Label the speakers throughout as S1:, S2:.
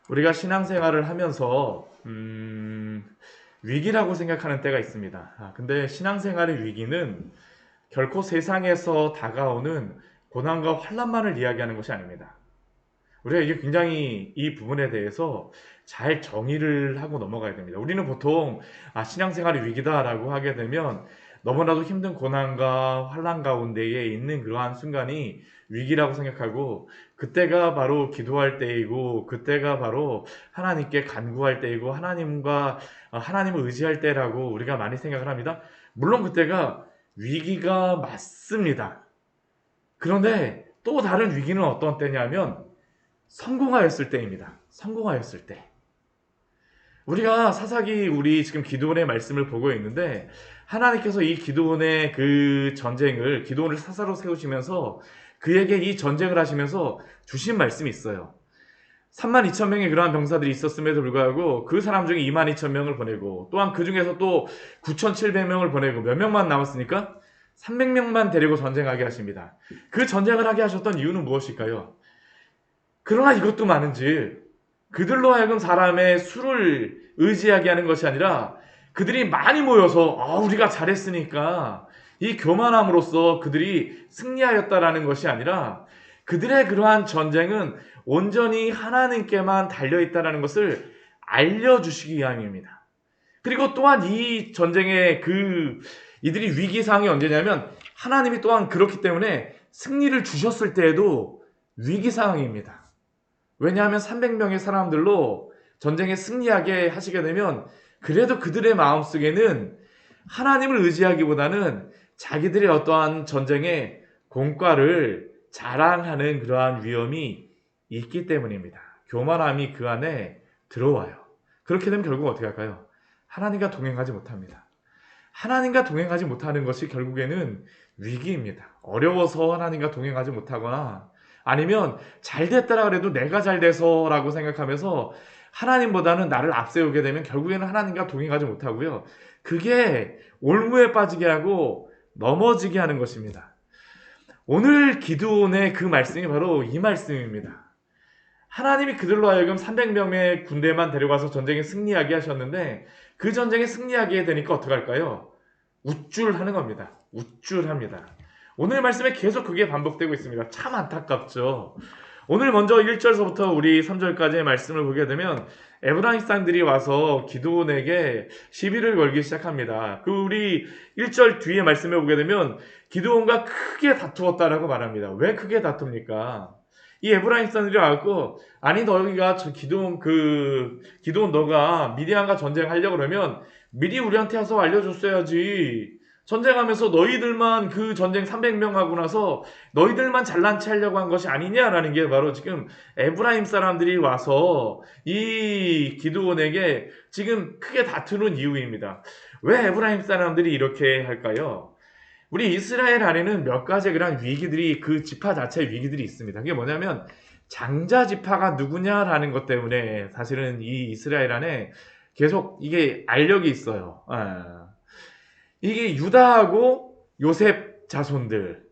S1: 우리가 신앙생활을 하면서 위기라고 생각하는 때가 있습니다. 근데 신앙생활의 위기는 결코 세상에서 다가오는 고난과 환난만을 이야기하는 것이 아닙니다. 우리가 이게 굉장히 이 부분에 대해서 잘 정의를 하고 넘어가야 됩니다. 우리는 보통 신앙생활이 위기다라고 하게 되면 너무나도 힘든 고난과 환난 가운데에 있는 그러한 순간이 위기라고 생각하고, 그때가 바로 기도할 때이고 그때가 바로 하나님께 간구할 때이고 하나님을 의지할 때라고 우리가 많이 생각을 합니다. 물론 그때가 위기가 맞습니다. 그런데 또 다른 위기는 어떤 때냐면 성공하였을 때입니다. 성공하였을 때. 우리가 사사기 우리 지금 기드온의 말씀을 보고 있는데, 하나님께서 이 기드온의 그 전쟁을, 기드온을 사사로 세우시면서 그에게 이 전쟁을 하시면서 주신 말씀이 있어요. 32,000명의 그러한 병사들이 있었음에도 불구하고 그 사람 중에 22,000명을 보내고, 또한 그 중에서 또 9,700명을 보내고 몇 명만 남았습니까? 300명만 데리고 전쟁하게 하십니다. 그 전쟁을 하게 하셨던 이유는 무엇일까요? 그러나 이것도 많은지 그들로 하여금 사람의 수를 의지하게 하는 것이 아니라, 그들이 많이 모여서 우리가 잘했으니까 이 교만함으로써 그들이 승리하였다라는 것이 아니라, 그들의 그러한 전쟁은 온전히 하나님께만 달려있다라는 것을 알려주시기 위함입니다. 그리고 또한 이 전쟁의 이들이 위기상황이 언제냐면, 하나님이 또한 그렇기 때문에 승리를 주셨을 때에도 위기상황입니다. 왜냐하면 300명의 사람들로 전쟁에 승리하게 하시게 되면 그래도 그들의 마음속에는 하나님을 의지하기보다는 자기들의 어떠한 전쟁의 공과를 자랑하는 그러한 위험이 있기 때문입니다. 교만함이 그 안에 들어와요. 그렇게 되면 결국 어떻게 할까요? 하나님과 동행하지 못합니다. 하나님과 동행하지 못하는 것이 결국에는 위기입니다. 어려워서 하나님과 동행하지 못하거나, 아니면 잘 됐다라 그래도 내가 잘 돼서라고 생각하면서 하나님보다는 나를 앞세우게 되면 결국에는 하나님과 동행하지 못하고요. 그게 올무에 빠지게 하고 넘어지게 하는 것입니다. 오늘 기드온의 그 말씀이 바로 이 말씀입니다. 하나님이 그들로 하여금 300명의 군대만 데려가서 전쟁에 승리하게 하셨는데, 그 전쟁에 승리하게 되니까 어떡할까요? 우쭐하는 겁니다. 우쭐합니다. 오늘 말씀에 계속 그게 반복되고 있습니다. 참 안타깝죠. 오늘 먼저 1절서부터 우리 3절까지의 말씀을 보게 되면 에브라임 사람들이 와서 기드온에게 시비를 걸기 시작합니다. 우리 1절 뒤에 말씀을 보게 되면 기드온과 크게 다투었다라고 말합니다. 왜 크게 다툽니까? 이 에브라임 사람들이 와갖고, 아니 너희가 기드온 너가 미디안과 전쟁하려고 그러면 미리 우리한테 와서 알려줬어야지. 전쟁하면서 너희들만 그 전쟁 300명 하고 나서 너희들만 잘난 체 하려고 한 것이 아니냐라는 게 바로 지금 에브라임 사람들이 와서 이 기드온에게 지금 크게 다투는 이유입니다. 왜 에브라임 사람들이 이렇게 할까요? 우리 이스라엘 안에는 몇 가지 그런 위기들이, 그 지파 자체의 위기들이 있습니다. 그게 뭐냐면 장자 지파가 누구냐라는 것 때문에 사실은 이 이스라엘 안에 계속 이게 알력이 있어요. 이게 유다하고 요셉 자손들,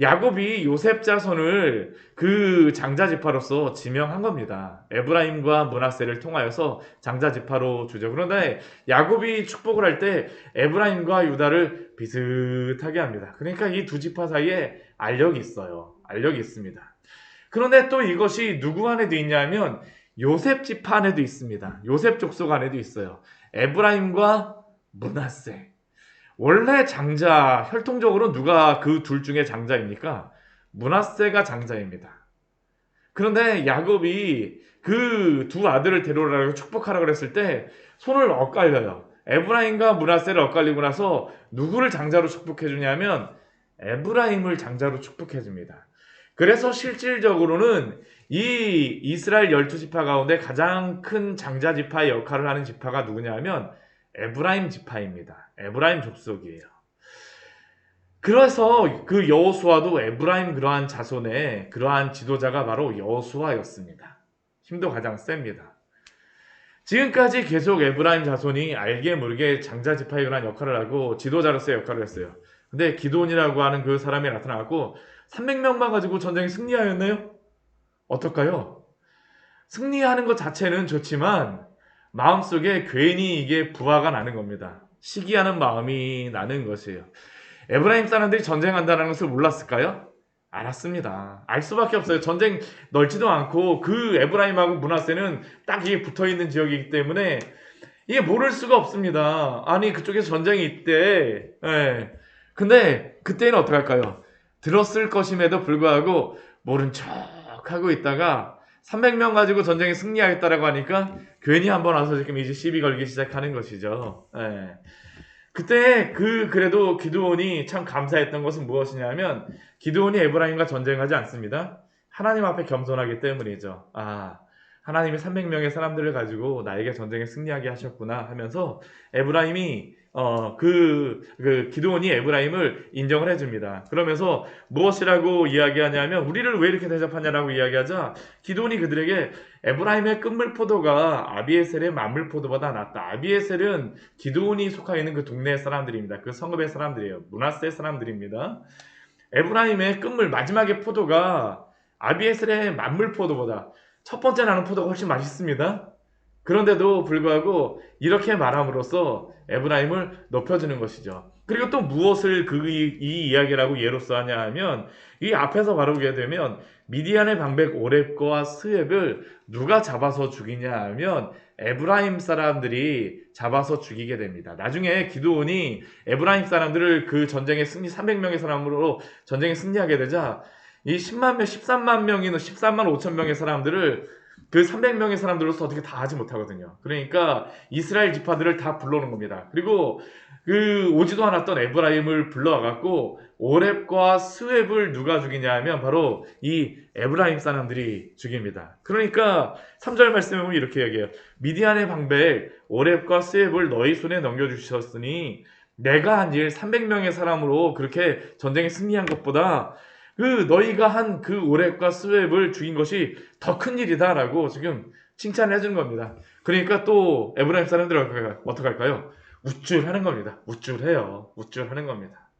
S1: 야곱이 요셉 자손을 그 장자 지파로서 지명한 겁니다. 에브라임과 므낫세를 통하여서 장자 지파로 주죠. 그런데 야곱이 축복을 할 때 에브라임과 유다를 비슷하게 합니다. 그러니까 이 두 지파 사이에 알력이 있어요. 알력이 있습니다. 그런데 또 이것이 누구 안에도 있냐면 요셉 지파 안에도 있습니다. 요셉 족속 안에도 있어요. 에브라임과 므낫세. 원래 장자, 혈통적으로 누가 그 둘 중에 장자입니까? 므낫세가 장자입니다. 그런데 야곱이 그 두 아들을 데려오라고 축복하라 그랬을 때 손을 엇갈려요. 에브라임과 므낫세를 엇갈리고 나서 누구를 장자로 축복해 주냐면 에브라임을 장자로 축복해 줍니다. 그래서 실질적으로는 이 이스라엘 12지파 가운데 가장 큰 장자 지파의 역할을 하는 지파가 누구냐 하면 에브라임 지파입니다. 에브라임 족속이에요. 그래서 그 여호수아도 에브라임 그러한 자손의 그러한 지도자가 바로 여호수아였습니다. 힘도 가장 셉니다. 지금까지 계속 에브라임 자손이 알게 모르게 장자 지파의 그러한 역할을 하고 지도자로서의 역할을 했어요. 근데 기드온이라고 하는 그 사람이 나타나고 300명만 가지고 전쟁에 승리하였나요? 어떨까요? 승리하는 것 자체는 좋지만 마음속에 괜히 이게 부하가 나는 겁니다. 시기하는 마음이 나는 것이에요. 에브라임 사람들이 전쟁한다는 것을 몰랐을까요? 알았습니다. 알 수밖에 없어요. 전쟁 넓지도 않고 그 에브라임하고 므낫세는 딱 이게 붙어있는 지역이기 때문에 이게 모를 수가 없습니다. 아니 그쪽에서 전쟁이 있대. 예. 근데 그때는 어떡할까요? 들었을 것임에도 불구하고 모른 척 하고 있다가 300명 가지고 전쟁에 승리하겠다라고 하니까 괜히 한번 와서 지금 이제 시비 걸기 시작하는 것이죠. 예. 그때 그래도 기드온이 참 감사했던 것은 무엇이냐면 기드온이 에브라임과 전쟁하지 않습니다. 하나님 앞에 겸손하기 때문이죠. 아, 하나님이 300명의 사람들을 가지고 나에게 전쟁에 승리하게 하셨구나 하면서 에브라임이 기드온이 에브라임을 인정을 해줍니다. 그러면서 무엇이라고 이야기하냐면 우리를 왜 이렇게 대접하냐라고 이야기하자 기드온이 그들에게 에브라임의 끝물포도가 아비에셀의 만물포도보다 낫다. 아비에셀은 기드온이 속하 있는 그 동네 사람들입니다. 그 성읍의 사람들이에요. 므낫세 사람들입니다. 에브라임의 끝물 마지막의 포도가 아비에셀의 만물포도보다 첫 번째 나는 포도가 훨씬 맛있습니다. 그런데도 불구하고 이렇게 말함으로써 에브라임을 높여주는 것이죠. 그리고 또 무엇을 이 이야기라고 예로서 하냐 하면 이 앞에서 바로 보게 되면 미디안의 방백 오렙과 스웹을 누가 잡아서 죽이냐 하면 에브라임 사람들이 잡아서 죽이게 됩니다. 나중에 기드온이 에브라임 사람들을 그 전쟁에 300명의 사람으로 전쟁에 승리하게 되자 이 10만 명, 13만 명이나 13만 5천 명의 사람들을 그 300명의 사람들로서 어떻게 다 하지 못하거든요. 그러니까 이스라엘 지파들을 다 불러오는 겁니다. 그리고 그 오지도 않았던 에브라임을 불러와갖고 오렙과 스웹을 누가 죽이냐 하면 바로 이 에브라임 사람들이 죽입니다. 그러니까 3절 말씀에 보면 이렇게 얘기해요. 미디안의 방백 오렙과 스웹을 너희 손에 넘겨주셨으니 내가 한 일 300명의 사람으로 그렇게 전쟁에 승리한 것보다 너희가 한 그 오렙과 스웹을 죽인 것이 더 큰 일이다라고 지금 칭찬을 해주는 겁니다. 그러니까 또 에브라임 사람들은 어떡할까요? 우쭐하는 겁니다. 우쭐해요. 우쭐하는 겁니다.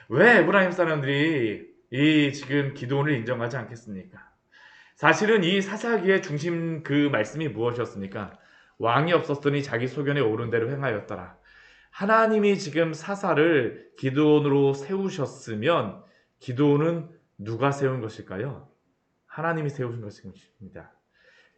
S1: 왜 에브라임 사람들이 이 지금 기드온을 인정하지 않겠습니까? 사실은 이 사사기의 중심 그 말씀이 무엇이었습니까? 왕이 없었더니 자기 소견에 옳은 대로 행하였더라. 하나님이 지금 사사를 기드온으로 세우셨으면 기드온은 누가 세운 것일까요? 하나님이 세우신 것입니다.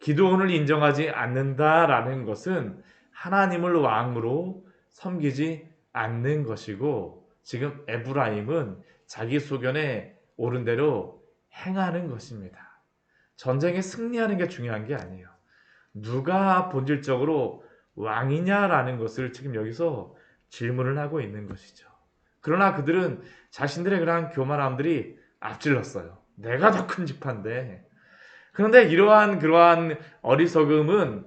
S1: 기드온을 인정하지 않는다라는 것은 하나님을 왕으로 섬기지 않는 것이고 지금 에브라임은 자기 소견에 옳은 대로 행하는 것입니다. 전쟁에 승리하는 게 중요한 게 아니에요. 누가 본질적으로 왕이냐라는 것을 지금 여기서 질문을 하고 있는 것이죠. 그러나 그들은 자신들의 그러한 교만함들이 앞질렀어요. 내가 더 큰 지파인데. 그런데 그러한 어리석음은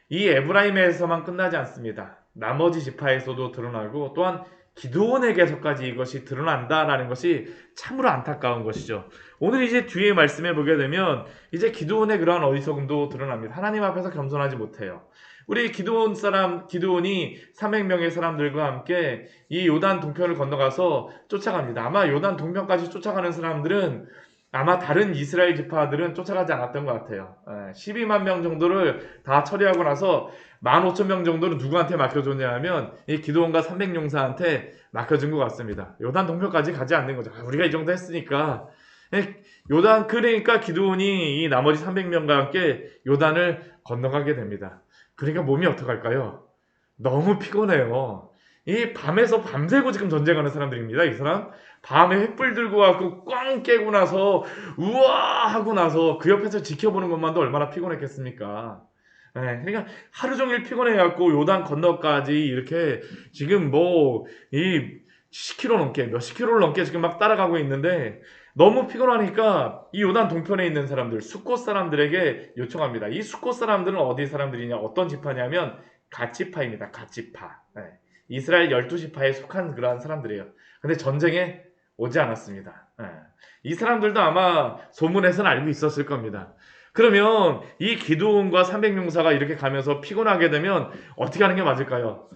S1: 이 에브라임에서만 끝나지 않습니다. 나머지 지파에서도 드러나고 또한 기드온에게서까지 이것이 드러난다라는 것이 참으로 안타까운 것이죠. 오늘 이제 뒤에 말씀해 보게 되면 이제 기드온의 그러한 어리석음도 드러납니다. 하나님 앞에서 겸손하지 못해요. 우리 기드온이 300명의 사람들과 함께 이 요단 동편을 건너가서 쫓아갑니다. 아마 요단 동편까지 쫓아가는 사람들은 아마 다른 이스라엘 지파들은 쫓아가지 않았던 것 같아요. 12만 명 정도를 다 처리하고 나서 15,000명 정도는 누구한테 맡겨줬냐 하면 이 기드온과 300용사한테 맡겨준 것 같습니다. 요단 동편까지 가지 않는 거죠. 우리가 이 정도 했으니까. 그러니까 기드온이 이 나머지 300명과 함께 요단을 건너가게 됩니다. 그러니까 몸이 어떡할까요? 너무 피곤해요. 이 밤에서 밤새고 지금 전쟁하는 사람들입니다. 이 사람 밤에 횃불 들고 와서 꽝 깨고 나서 우와 하고 나서 그 옆에서 지켜보는 것만도 얼마나 피곤했겠습니까? 그러니까 하루 종일 피곤해갖고 요단 건너까지 이렇게 지금 이 10km 넘게 몇십 킬로를 넘게 지금 막 따라가고 있는데 너무 피곤하니까 이 요단 동편에 있는 사람들 숫곳 사람들에게 요청합니다. 이 숫곳 사람들은 어디 사람들이냐 어떤 지파냐면 갓지파입니다. 갓지파. 이스라엘 12지파에 속한 그러한 사람들이에요. 근데 전쟁에 오지 않았습니다. 이 사람들도 아마 소문에서는 알고 있었을 겁니다. 그러면 이 기드온과 300용사가 이렇게 가면서 피곤하게 되면 어떻게 하는 게 맞을까요?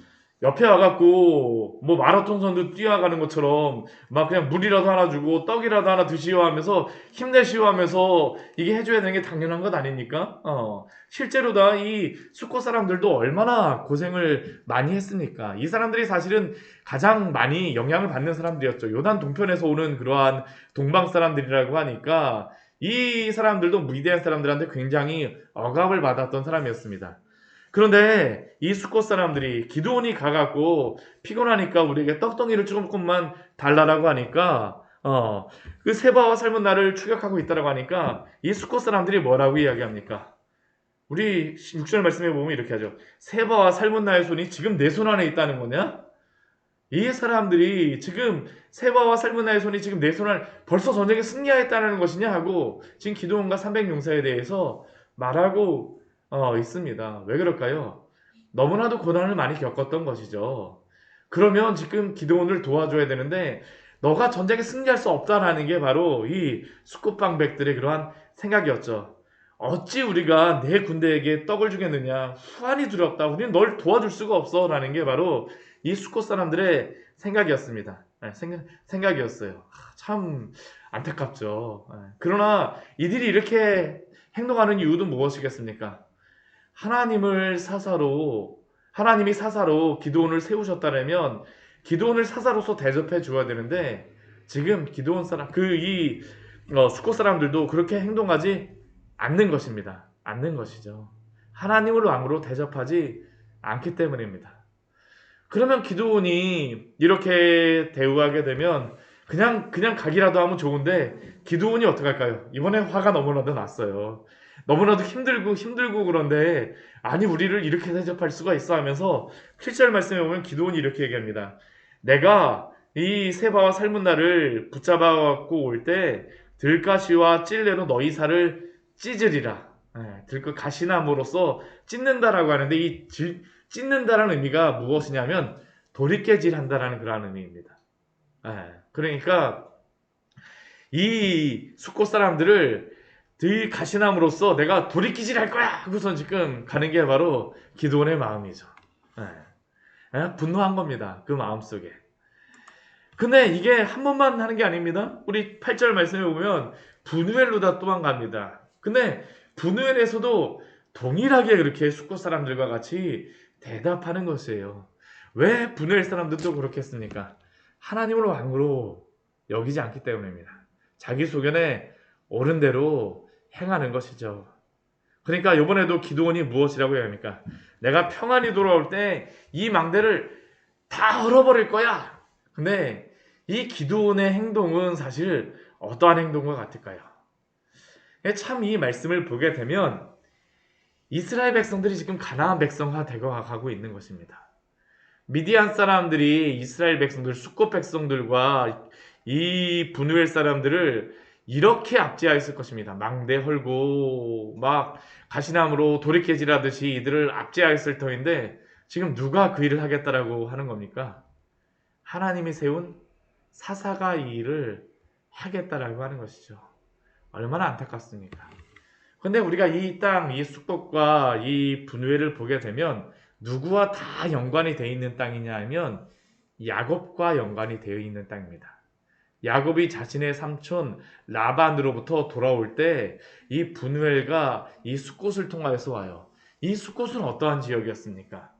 S1: 옆에 와갖고 뭐 마라톤 선수 뛰어가는 것처럼 막 그냥 물이라도 하나 주고 떡이라도 하나 드시오 하면서 힘내시오 하면서 이게 해줘야 되는 게 당연한 것 아닙니까? 실제로 다 이 수코 사람들도 얼마나 고생을 많이 했습니까? 이 사람들이 사실은 가장 많이 영향을 받는 사람들이었죠. 요단 동편에서 오는 그러한 동방 사람들이라고 하니까 이 사람들도 위대한 사람들한테 굉장히 억압을 받았던 사람이었습니다. 그런데 이 수꽃 사람들이 기드온이 가갖고 피곤하니까 우리에게 떡덩이를 조금만 달라라고 하니까 그 세바와 삶은 나를 추격하고 있다라고 하니까 이 수꽃 사람들이 뭐라고 이야기합니까? 우리 6절 말씀에 보면 이렇게 하죠. 세바와 삶은 나의 손이 지금 내 손 안에 있다는 거냐? 이 사람들이 지금 세바와 삶은 나의 손이 지금 내 손 안에 벌써 전쟁에 승리하였다는 것이냐 하고 지금 기드온과 300용사에 대해서 말하고 있습니다. 왜 그럴까요? 너무나도 고난을 많이 겪었던 것이죠. 그러면 지금 기드온을 도와줘야 되는데 너가 전쟁에 승리할 수 없다라는 게 바로 이 숙국방백들의 그러한 생각이었죠. 어찌 우리가 내 군대에게 떡을 주겠느냐? 후환이 두렵다. 우리는 널 도와줄 수가 없어. 라는 게 바로 이 수코 사람들의 생각이었습니다. 생각이었어요. 참 안타깝죠. 그러나 이들이 이렇게 행동하는 이유도 무엇이겠습니까? 하나님이 사사로 기드온을 세우셨다면 기드온을 사사로서 대접해 주어야 되는데 지금 기드온 사람 수코 사람들도 그렇게 행동하지 않는 것입니다. 않는 것이죠. 하나님을 왕으로 대접하지 않기 때문입니다. 그러면 기드온이 이렇게 대우하게 되면 그냥 가기라도 하면 좋은데 기드온이 어떡할까요? 이번에 화가 너무나도 났어요. 너무나도 힘들고 그런데 아니 우리를 이렇게 대접할 수가 있어 하면서 7절 말씀에 보면 기드온이 이렇게 얘기합니다. 내가 이 세바와 살문나를 붙잡아 갖고 올 때 들가시와 찔레로 너희 살을 찢으리라. 가시나무로서 찢는다라고 하는데 이 찢는다라는 의미가 무엇이냐면 도리깨질한다라는 그런 의미입니다. 그러니까 이 숙고 사람들을 들 가시남으로써 내가 도리깨질할 거야 하고선 지금 가는 게 바로 기드온의 마음이죠. 분노한 겁니다. 그 마음속에. 근데 이게 한 번만 하는 게 아닙니다. 우리 8절 말씀에 보면 분우엘로 다 도망갑니다. 근데 분우엘에서도 동일하게 그렇게 숙고 사람들과 같이 대답하는 것이에요. 왜 분우엘 사람들도 그렇게 했습니까? 하나님을 왕으로 여기지 않기 때문입니다. 자기 소견에 옳은 대로 행하는 것이죠. 그러니까 이번에도 기드온이 무엇이라고 해야 합니까? 내가 평안히 돌아올 때 이 망대를 다 헐어버릴 거야. 근데 이 기드온의 행동은 사실 어떠한 행동과 같을까요? 참 이 말씀을 보게 되면 이스라엘 백성들이 지금 가나안 백성화 되어 가고 있는 것입니다. 미디안 사람들이 이스라엘 백성들, 숙고 백성들과 이 분우엘 사람들을 이렇게 압제하였을 것입니다. 망대 헐고 막 가시나무로 도리깨질하듯이 이들을 압제하였을 터인데 지금 누가 그 일을 하겠다라고 하는 겁니까? 하나님이 세운 사사가 이 일을 하겠다라고 하는 것이죠. 얼마나 안타깝습니까? 근데 우리가 이 땅, 이 숙복과 이 분우회를 보게 되면 누구와 다 연관이 되어 있는 땅이냐 하면 야곱과 연관이 되어 있는 땅입니다. 야곱이 자신의 삼촌 라반으로부터 돌아올 때 이 분우엘과 이 숫곳을 통하여서 와요. 이 숫곳은 어떠한 지역이었습니까?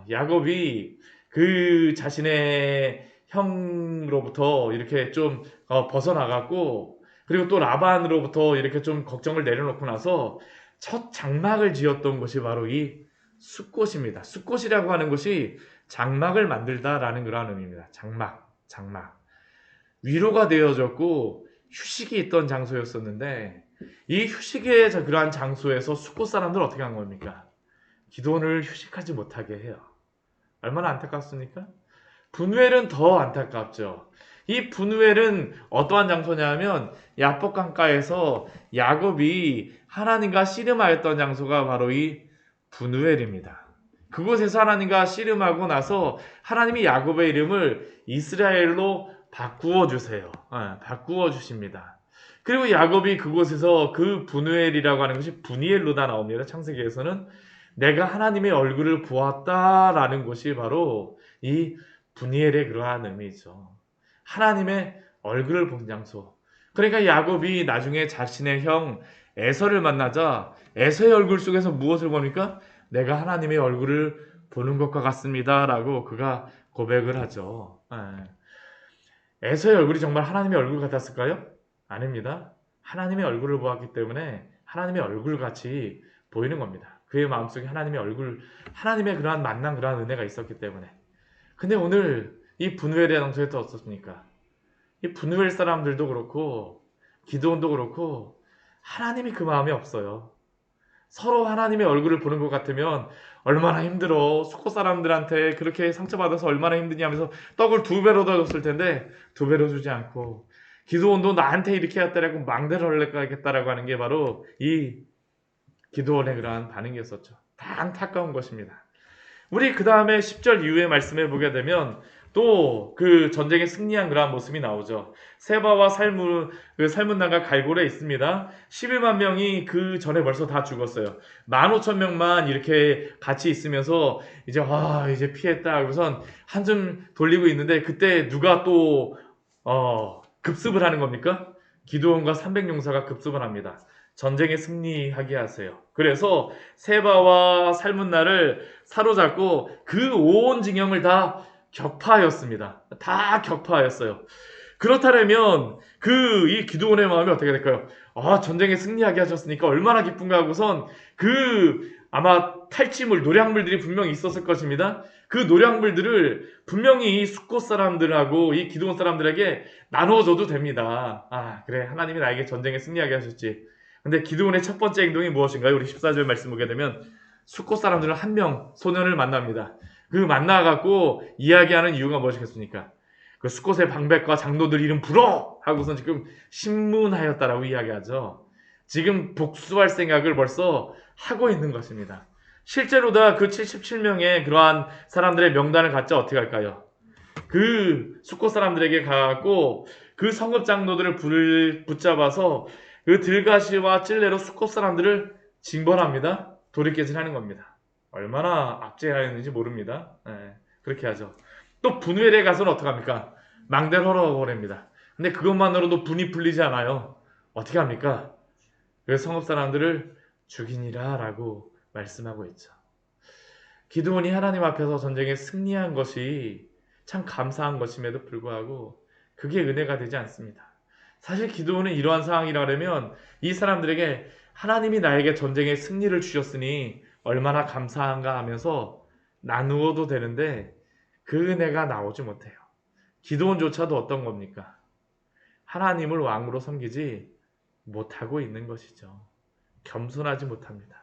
S1: 야곱이 그 자신의 형으로부터 이렇게 좀 벗어나갔고 그리고 또 라반으로부터 이렇게 좀 걱정을 내려놓고 나서 첫 장막을 지었던 것이 바로 이 숫곳입니다. 숫곳이라고 하는 것이 장막을 만들다라는 그런 의미입니다. 장막. 위로가 되어졌고 휴식이 있던 장소였었는데 이 휴식의 그러한 장소에서 숫곳 사람들은 어떻게 한 겁니까? 기드온을 휴식하지 못하게 해요. 얼마나 안타깝습니까? 분우엘은 더 안타깝죠. 이 분우엘은 어떠한 장소냐면 야복 강가에서 야곱이 하나님과 씨름하였던 장소가 바로 이 분우엘입니다. 그곳에서 하나님과 씨름하고 나서 하나님이 야곱의 이름을 이스라엘로 바꾸어 주세요. 바꾸어 주십니다. 그리고 야곱이 그곳에서 그 분우엘이라고 하는 것이 분이엘로 다 나옵니다. 창세기에서는. 내가 하나님의 얼굴을 보았다라는 것이 바로 이 분이엘의 그러한 의미죠. 하나님의 얼굴을 본 장소. 그러니까 야곱이 나중에 자신의 형 에서를 만나자 에서의 얼굴 속에서 무엇을 보니까 내가 하나님의 얼굴을 보는 것과 같습니다라고 그가 고백을 하죠. 에서의 얼굴이 정말 하나님의 얼굴 같았을까요? 아닙니다. 하나님의 얼굴을 보았기 때문에 하나님의 얼굴같이 보이는 겁니다. 그의 마음속에 하나님의 얼굴, 하나님의 그러한 만난 그러한 은혜가 있었기 때문에. 근데 오늘 이 분우엘의 장소에 또 어떻습니까? 이 분우엘 사람들도 그렇고 기드온도 그렇고 하나님이 그 마음에 없어요. 서로 하나님의 얼굴을 보는 것 같으면 얼마나 힘들어. 숙고 사람들한테 그렇게 상처받아서 얼마나 힘드냐면서 떡을 2배로 더 줬을 텐데 2배로 주지 않고 기드온도 나한테 이렇게 했다라고 망대를 하겠다라고 하는 게 바로 이 기드온의 그러한 반응이었었죠. 다 안타까운 것입니다. 우리 그 다음에 10절 이후의 말씀을 보게 되면 또 그 전쟁에 승리한 그러한 모습이 나오죠. 세바와 살문나가 갈골에 있습니다. 11만 명이 그 전에 벌써 다 죽었어요. 15,000명만 이렇게 같이 있으면서 이제 피했다. 우선 한숨 돌리고 있는데 그때 누가 또 급습을 하는 겁니까? 기드온과 300용사가 급습을 합니다. 전쟁에 승리하게 하세요. 그래서 세바와 살문나를 사로잡고 그 온 진영을 다 격파하였습니다. 다 격파하였어요. 그렇다면 이 기드온의 마음이 어떻게 될까요? 전쟁에 승리하게 하셨으니까 얼마나 기쁜가 하고선 아마 탈취물, 노량물들이 분명히 있었을 것입니다. 그 노량물들을 분명히 이 숫곳 사람들하고 이 기드온 사람들에게 나눠줘도 됩니다. 그래, 하나님이 나에게 전쟁에 승리하게 하셨지. 근데 기드온의 첫 번째 행동이 무엇인가요? 우리 14절 말씀 보게 되면 숫곳 사람들은 한 명 소년을 만납니다. 그 만나갖고 이야기하는 이유가 무엇이겠습니까? 그 숫곳의 방백과 장로들 이름 불어! 하고선 지금 신문하였다라고 이야기하죠. 지금 복수할 생각을 벌써 하고 있는 것입니다. 실제로 다 그 77명의 그러한 사람들의 명단을 갖자 어떻게 할까요? 그 숫곳 사람들에게 가고 그 성읍 장로들을 붙잡아서 그 들가시와 찔레로 숫곳 사람들을 징벌합니다. 돌이깨질하는 겁니다. 얼마나 압제하였는지 모릅니다. 그렇게 하죠. 또 분우엘에 가서는 어떡합니까? 망대를 헐어버립니다. 근데 그것만으로도 분이 풀리지 않아요. 어떻게 합니까? 그 성읍 사람들을 죽이니라 라고 말씀하고 있죠. 기드온이 하나님 앞에서 전쟁에 승리한 것이 참 감사한 것임에도 불구하고 그게 은혜가 되지 않습니다. 사실 기드온은 이러한 상황이라면 이 사람들에게 하나님이 나에게 전쟁에 승리를 주셨으니 얼마나 감사한가 하면서 나누어도 되는데 그 은혜가 나오지 못해요. 기드온조차도 어떤 겁니까? 하나님을 왕으로 섬기지 못하고 있는 것이죠. 겸손하지 못합니다.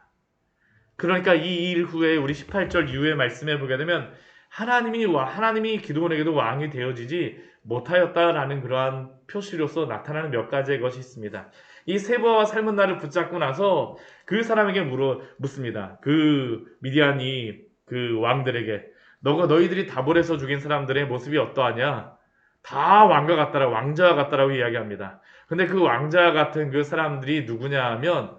S1: 그러니까 이 일 후에 우리 18절 이후에 말씀해 보게 되면 하나님이 기드온에게도 왕이 되어지지 못하였다라는 그러한 표시로서 나타나는 몇 가지의 것이 있습니다. 이 세바와 살문나를 붙잡고 나서 그 사람에게 묻습니다. 그 미디안이 그 왕들에게 너희들이 다볼에서 죽인 사람들의 모습이 어떠하냐? 다 왕자와 같다라고 이야기합니다. 근데 그 왕자 같은 그 사람들이 누구냐 하면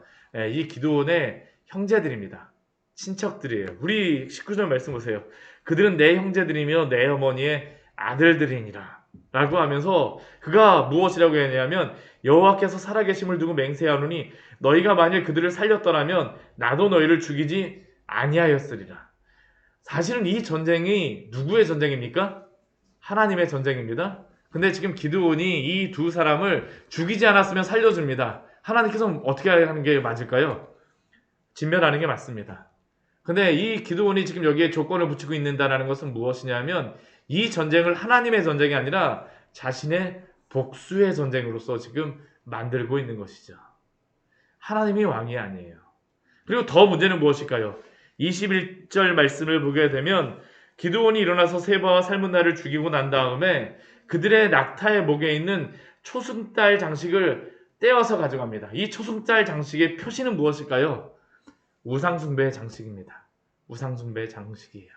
S1: 이 기드온의 형제들입니다. 친척들이에요. 우리 19절 말씀 보세요. 그들은 내 형제들이며 내 어머니의 아들들이니라 라고 하면서 그가 무엇이라고 했냐면 여호와께서 살아계심을 두고 맹세하노니 너희가 만일 그들을 살렸더라면 나도 너희를 죽이지 아니하였으리라. 사실은 이 전쟁이 누구의 전쟁입니까? 하나님의 전쟁입니다. 근데 지금 기드온이 이 두 사람을 죽이지 않았으면 살려줍니다. 하나님께서 어떻게 하는 게 맞을까요? 진멸하는 게 맞습니다. 근데 이 기드온이 지금 여기에 조건을 붙이고 있는다는 것은 무엇이냐면 이 전쟁을 하나님의 전쟁이 아니라 자신의 복수의 전쟁으로서 지금 만들고 있는 것이죠. 하나님이 왕이 아니에요. 그리고 더 문제는 무엇일까요? 21절 말씀을 보게 되면 기드온이 일어나서 세바와 살문나를 죽이고 난 다음에 그들의 낙타의 목에 있는 초승달 장식을 떼어서 가져갑니다. 이 초승달 장식의 표시는 무엇일까요? 우상숭배의 장식입니다. 우상숭배의 장식이에요.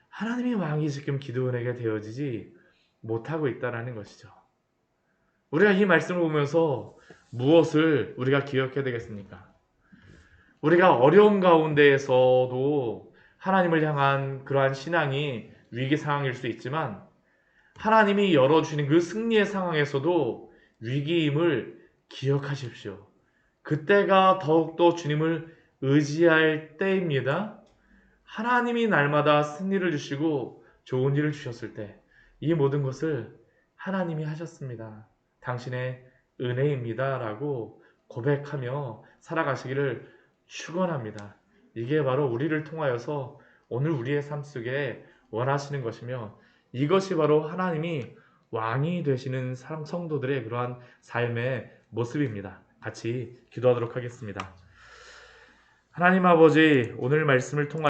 S1: 하나님의 왕이 지금 기드온에게 되어지지 못하고 있다는 것이죠. 우리가 이 말씀을 보면서 무엇을 우리가 기억해야 되겠습니까? 우리가 어려운 가운데에서도 하나님을 향한 그러한 신앙이 위기 상황일 수 있지만 하나님이 열어주시는 그 승리의 상황에서도 위기임을 기억하십시오. 그때가 더욱더 주님을 의지할 때입니다. 하나님이 날마다 승리를 주시고 좋은 일을 주셨을 때 이 모든 것을 하나님이 하셨습니다. 당신의 은혜입니다. 라고 고백하며 살아가시기를 축원합니다. 이게 바로 우리를 통하여서 오늘 우리의 삶 속에 원하시는 것이며 이것이 바로 하나님이 왕이 되시는 성도들의 그러한 삶의 모습입니다. 같이 기도하도록 하겠습니다. 하나님 아버지, 오늘 말씀을 통하여